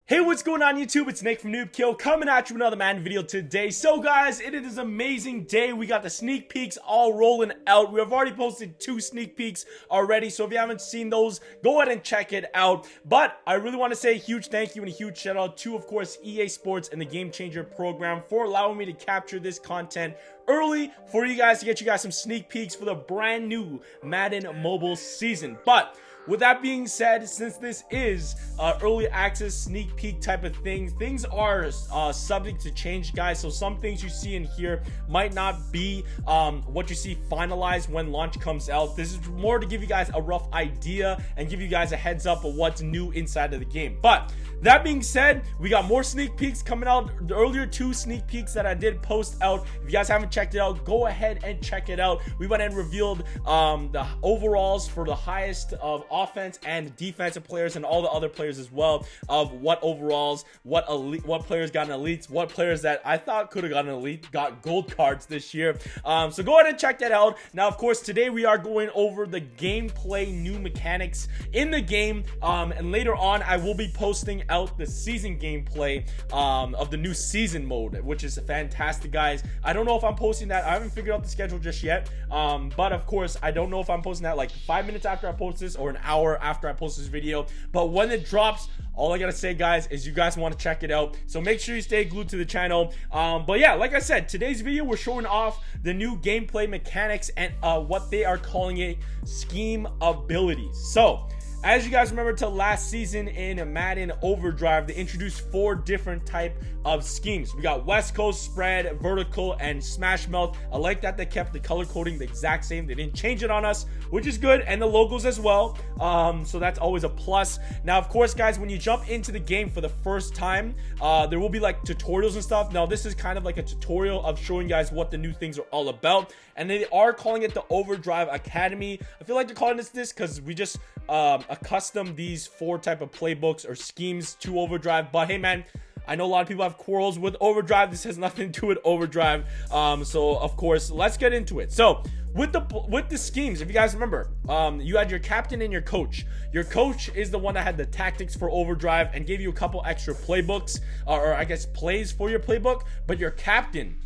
Hey, what's going on YouTube? It's Nick from Noob Kill coming at you with another Madden video today. So guys, it is an amazing day. We got the sneak peeks all rolling out. We have already posted 2 sneak peeks already, so if you haven't seen those, go ahead and check it out. But I really want to say a huge thank you and a huge shout out to, of course, EA Sports and the GameChanger program for allowing me to capture this content early for you guys to get you guys some sneak peeks for the brand new Madden mobile season. But with that being said, since this is early access sneak peek type of thing, things are subject to change, guys. So some things you see in here might not be what you see finalized when launch comes out. This is more to give you guys a rough idea and give you guys a heads up of what's new inside of the game. But that being said, we got more sneak peeks coming out. The earlier 2 sneak peeks that I did post out, if you guys haven't checked it out, go ahead and check it out. We went and revealed the overalls for the highest of offense and defensive players and all the other players as well, of what overalls, what players got an elites, what players that I thought could have gotten an elite got gold cards this year. So go ahead and check that out. Now, of course, today we are going over the gameplay new mechanics in the game, and later on I will be posting out the season gameplay of the new season mode, which is fantastic, guys. I don't know if I'm posting that. I haven't figured out the schedule just yet, but of course I don't know if I'm posting that like 5 minutes after I post this or an hour after I post this video. But when it drops, all I gotta say, guys, is you guys want to check it out, so make sure you stay glued to the channel. But yeah, like I said, today's video we're showing off the new gameplay mechanics and what they are calling it scheme abilities. So as you guys remember to last season in Madden Overdrive, they introduced 4 different type of schemes. We got West Coast, Spread, Vertical, and Smash Mouth. I like that they kept the color coding the exact same. They didn't change it on us, which is good, and the logos as well. So that's always a plus. Now, of course, guys, when you jump into the game for the first time, there will be like tutorials and stuff. Now, this is kind of like a tutorial of showing you guys what the new things are all about, and they are calling it the Overdrive Academy. I feel like they're calling this because we just accustom these 4 type of playbooks or schemes to Overdrive. But hey, man, I know a lot of people have quarrels with Overdrive. This has nothing to do with Overdrive. So of course, let's get into it. So with the schemes, if you guys remember, you had your captain and your coach. Your coach is the one that had the tactics for Overdrive and gave you a couple extra playbooks, or I guess plays for your playbook. But your captain,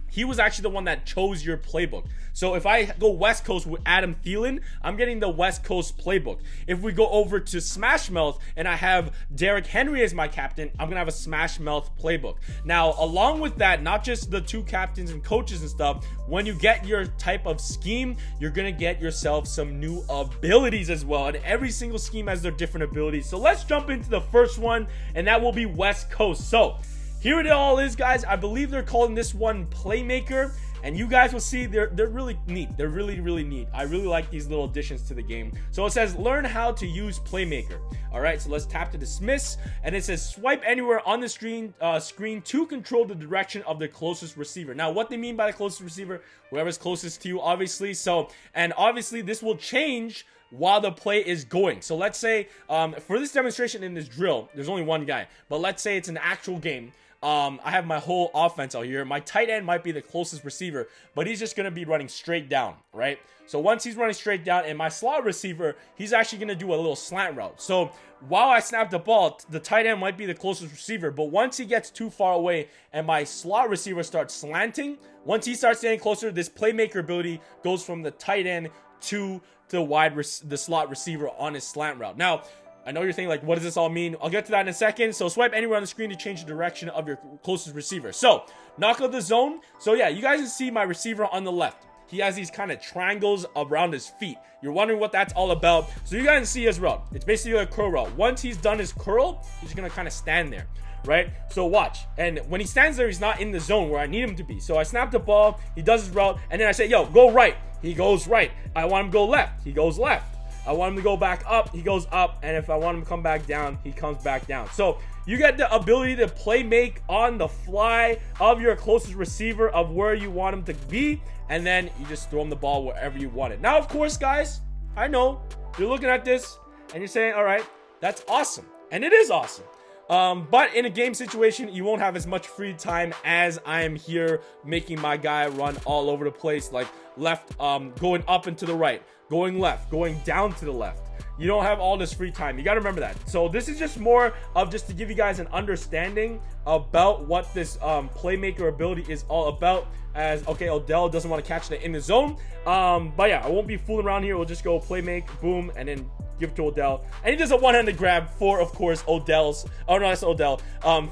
he was actually the one that chose your playbook. So if I go West Coast with Adam Thielen, I'm getting the West Coast playbook. If we go over to Smash Mouth and I have Derrick Henry as my captain, I'm gonna have a Smash Mouth playbook. Now, along with that, not just the 2 captains and coaches and stuff, when you get your type of scheme, you're gonna get yourself some new abilities as well. And every single scheme has their different abilities. So let's jump into the first one, and that will be West Coast. So here it all is, guys. I believe they're calling this one Playmaker, and you guys will see they're really neat. They're really neat. I really like these little additions to the game. So it says learn how to use Playmaker. All right, so let's tap to dismiss, and it says swipe anywhere on the screen to control the direction of the closest receiver. Now, what they mean by the closest receiver, whoever's closest to you, obviously. So, and obviously this will change while the play is going. So let's say for this demonstration in this drill, there's only one guy, but let's say it's an actual game. I have my whole offense out here. My tight end might be the closest receiver, but he's just going to be running straight down, right? So once he's running straight down, and my slot receiver, he's actually going to do a little slant route. So while I snap the ball, the tight end might be the closest receiver, but once he gets too far away and my slot receiver starts slanting, once he starts getting closer, this playmaker ability goes from the tight end to the slot receiver on his slant route. Now, I know you're thinking, like, what does this all mean? I'll get to that in a second. So swipe anywhere on the screen to change the direction of your closest receiver. So knock out the zone. So yeah, you guys can see my receiver on the left. He has these kind of triangles around his feet. You're wondering what that's all about. So you guys can see his route. It's basically a curl route. Once he's done his curl, he's going to kind of stand there, right? So watch. And when he stands there, he's not in the zone where I need him to be. So I snap the ball. He does his route. And then I say, yo, go right. He goes right. I want him to go left. He goes left. I want him to go back up, he goes up, and if I want him to come back down, he comes back down. So you get the ability to play make on the fly of your closest receiver of where you want him to be, and then you just throw him the ball wherever you want it. Now, of course, guys, I know you're looking at this and you're saying, all right, that's awesome. And it is awesome. But in a game situation, you won't have as much free time as I am here making my guy run all over the place, like left, going up and to the right, going left, going down to the left. you don't have all this free time. You got to remember that. So this is just more of just to give you guys an understanding about what this playmaker ability is all about. As okay, Odell doesn't want to catch that in the zone, but yeah, I won't be fooling around here. We'll just go play make, boom, and then give it to Odell, and he does a one-handed grab for, of course, Odell's. Oh no, that's Odell.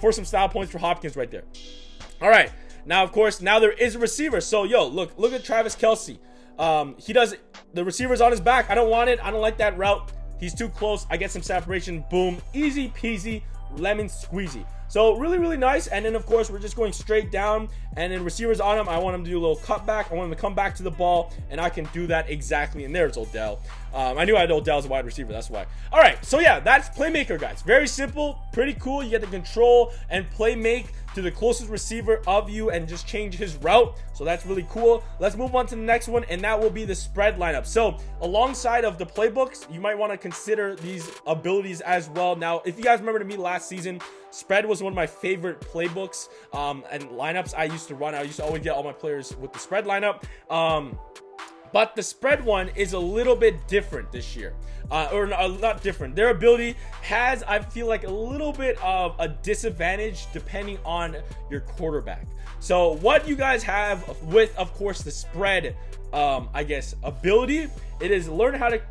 For some style points for Hopkins right there. All right, now of course, now there is a receiver. So yo, look at Travis Kelce. He does the receiver's on his back. I don't want it. I don't like that route. He's too close. I get some separation. Boom, easy peasy, lemon squeezy. So really nice. And then of course we're just going straight down, and then receivers on him. I want him to do a little cutback. I want him to come back to the ball, and I can do that exactly. And there's Odell. I knew I had Odell as a wide receiver, that's why. All right, so yeah, that's playmaker, guys. Very simple, pretty cool. You get the control and play make to the closest receiver of you and just change his route. So that's really cool. Let's move on to the next one, and that will be the spread lineup. So alongside of the playbooks, you might want to consider these abilities as well. Now, if you guys remember to me last season, spread was one of my favorite playbooks and lineups I used to run. I used to always get all my players with the spread lineup. But the spread one is a little bit different this year. Or not different. Their ability has, I feel like, a little bit of a disadvantage depending on your quarterback. So what you guys have with, of course, the spread, I guess, ability, it is learn how to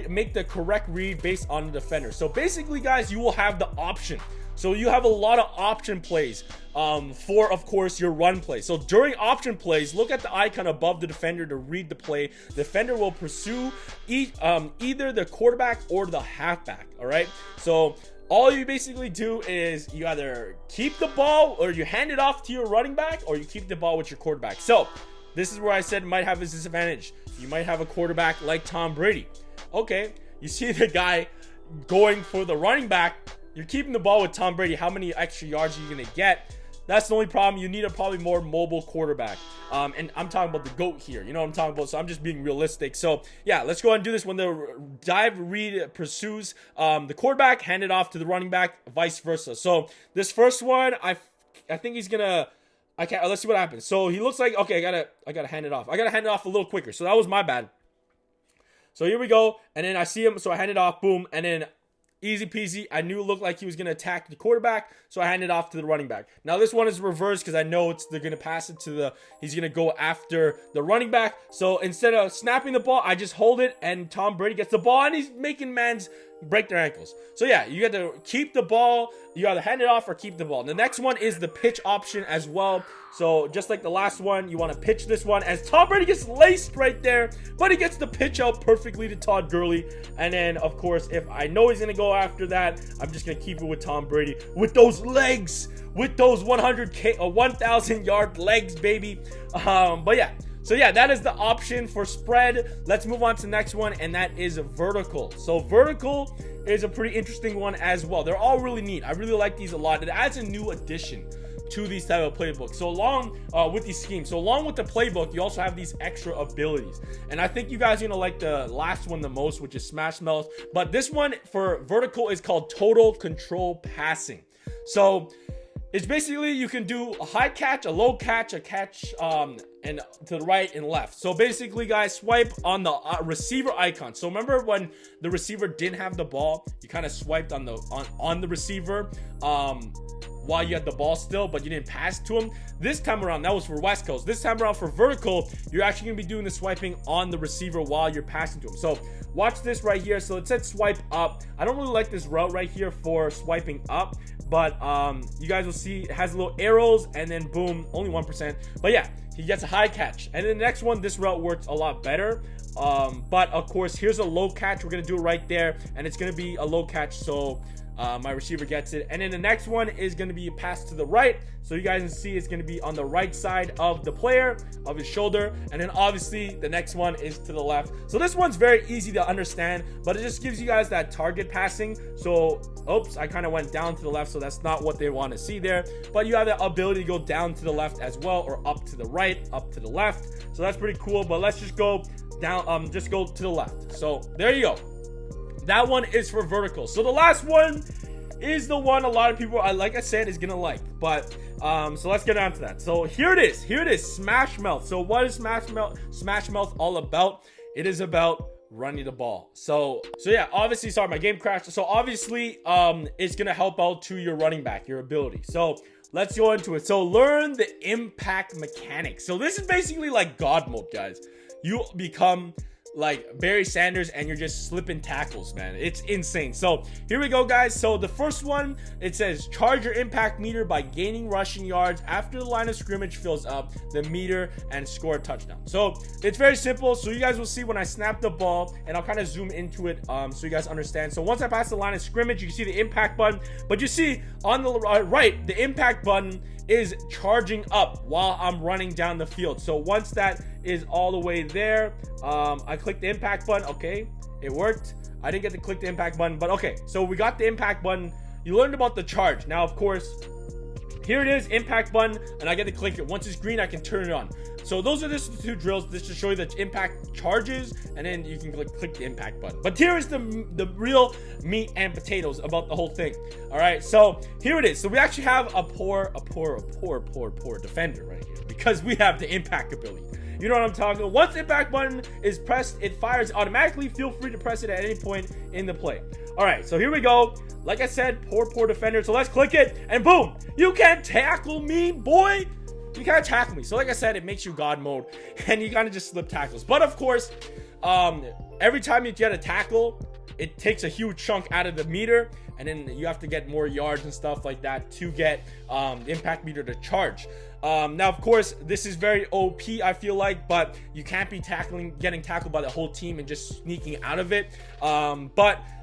make the correct read based on the defender. So basically, guys, you will have the option. So you have a lot of option plays for, of course, your run play. So during option plays, look at the icon above the defender to read the play. The defender will pursue either the quarterback or the halfback, all right? So all you basically do is you either keep the ball or you hand it off to your running back, or you keep the ball with your quarterback. So this is where I said might have a disadvantage. You might have a quarterback like Tom Brady. Okay, you see the guy going for the running back. You're keeping the ball with Tom Brady. How many extra yards are you going to get? That's the only problem. You need a probably more mobile quarterback. And I'm talking about the GOAT here. You know what I'm talking about? So I'm just being realistic. So yeah, let's go ahead and do this. When the dive read pursues the quarterback, hand it off to the running back, vice versa. So this first one, I think he's going to... let's see what happens. So he looks like... Okay, I gotta hand it off. I got to hand it off a little quicker. So that was my bad. So here we go. And then I see him. So I hand it off. Boom. And then... easy peasy. I knew it looked like he was going to attack the quarterback, so I handed it off to the running back. Now this one is reversed because I know they're going to pass it to he's going to go after the running back. So instead of snapping the ball, I just hold it, and Tom Brady gets the ball, and he's making mans break their ankles. So yeah, you got to keep the ball. You either hand it off or keep the ball. The next one is the pitch option as well. So just like the last one, you want to pitch this one as Tom Brady gets laced right there, but he gets the pitch out perfectly to Todd Gurley. And then of course, if I know he's going to go after that, I'm just going to keep it with Tom Brady with those legs, with those 1,000 yard legs, baby. But yeah. So yeah, that is the option for spread. Let's move on to the next one, and that is vertical. So vertical is a pretty interesting one as well. They're all really neat. I really like these a lot. It adds a new addition to these type of playbooks. So along with these schemes, so along with the playbook, you also have these extra abilities. And I think you guys are gonna like the last one the most, which is Smash Mouth. But this one for vertical is called Total Control Passing. So it's basically you can do a high catch, a low catch, a catch, and to the right and left. So basically, guys, swipe on the receiver icon. So remember when the receiver didn't have the ball, you kind of swiped on the receiver while you had the ball still, but you didn't pass to him. This time around, that was for West Coast. This time around for vertical, you're actually gonna be doing the swiping on the receiver while you're passing to him. So watch this right here. So it said swipe up. I don't really like this route right here for swiping up, but you guys will see it has little arrows, and then boom, only 1%. But yeah, he gets a high catch. And then the next one, this route works a lot better. But of course, here's a low catch. We're gonna do it right there, and it's gonna be a low catch, so my receiver gets it. And then the next one is going to be a pass to the right, so you guys can see it's going to be on the right side of the player, of his shoulder. And then obviously the next one is to the left. So this one's very easy to understand, but it just gives you guys that target passing. So oops, I kind of went down to the left, so that's not what they want to see there. But you have the ability to go down to the left as well, or up to the right, up to the left. So that's pretty cool. But let's just go down, just go to the left. So there you go. That one is for vertical. So the last one is the one a lot of people, like I said, is gonna like. But so let's get on to that. So here it is. Smash Mouth. So what is Smash Mouth all about? It is about running the ball. So yeah, obviously, sorry, my game crashed. So obviously, it's gonna help out to your running back, your ability. So let's go into it. So learn the impact mechanics. So this is basically like God mode, guys. You become like Barry Sanders and you're just slipping tackles, man. It's insane. So here we go, guys. So the first one, it says charge your impact meter by gaining rushing yards after the line of scrimmage fills up the meter and score a touchdown. So it's very simple. So you guys will see when I snap the ball, and I'll kind of zoom into it so you guys understand. So once I pass the line of scrimmage, you can see the impact button, but you see on the right, the impact button is charging up while I'm running down the field. So once that is all the way there, I click the impact button. Okay, it worked. I didn't get to click the impact button, but okay, so we got the impact button. You learned about the charge. Now, of course, here it is, impact button, and I get to click it. Once it's green, I can turn it on. So those are just the two drills, just to show you that impact charges, and then you can click the impact button. But here is the real meat and potatoes about the whole thing. All right, so here it is. So we actually have a poor defender right here, because we have the impact ability. You know what I'm talking about? Once the impact button is pressed, it fires automatically. Feel free to press it at any point in the play. All right, so here we go. Like I said, poor defender. So let's click it, and boom! You can't tackle me, boy. You can't tackle me. So like I said, it makes you God mode, and you kind of just slip tackles. But of course, every time you get a tackle, it takes a huge chunk out of the meter, and then you have to get more yards and stuff like that to get the impact meter to charge. Now, of course, this is very OP, I feel like, but you can't be getting tackled by the whole team and just sneaking out of it.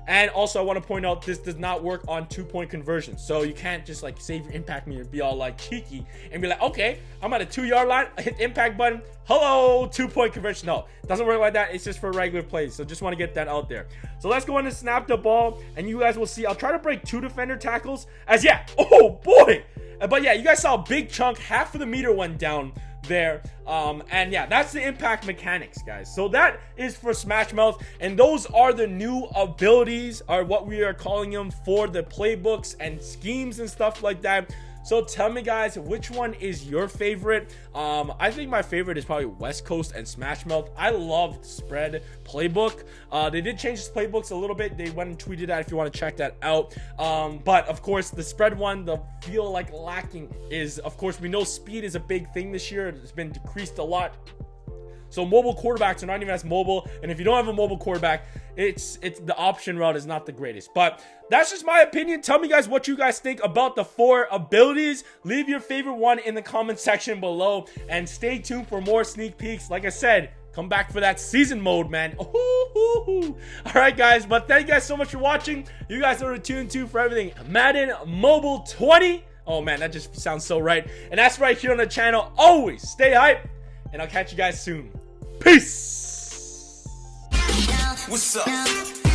And also, I want to point out, this does not work on 2-point conversions. So you can't just like save your impact meter and be all like cheeky and be like, okay, I'm at a 2-yard line, I hit the impact button, hello, 2-point conversion. No, it doesn't work like that. It's just for regular plays. So just want to get that out there. So let's go in and snap the ball, and you guys will see. I'll try to break 2 defender tackles oh boy. But yeah, you guys saw a big chunk, half of the meter went down there. And yeah, that's the impact mechanics, guys. So that is for Smash Mouth, and those are the new abilities, are what we are calling them, for the playbooks and schemes and stuff like that. So tell me, guys, which one is your favorite? I think my favorite is probably West Coast and Smash Mouth. I love Spread Playbook. They did change the playbooks a little bit. They went and tweeted that if you want to check that out. But of course, the Spread one, the feel like lacking is, of course, we know speed is a big thing this year. It's been decreased a lot. So mobile quarterbacks are not even as mobile, and if you don't have a mobile quarterback, it's the option route is not the greatest. But that's just my opinion. Tell me, guys, what you guys think about the 4 abilities. Leave your favorite one in the comment section below, and stay tuned for more sneak peeks. Like I said, come back for that season mode, man. All right, guys, but thank you guys so much for watching. You guys are tuned to for everything Madden Mobile 20. Oh man, that just sounds so right. And that's right here on the channel. Always stay hype, and I'll catch you guys soon. Peace. What's up?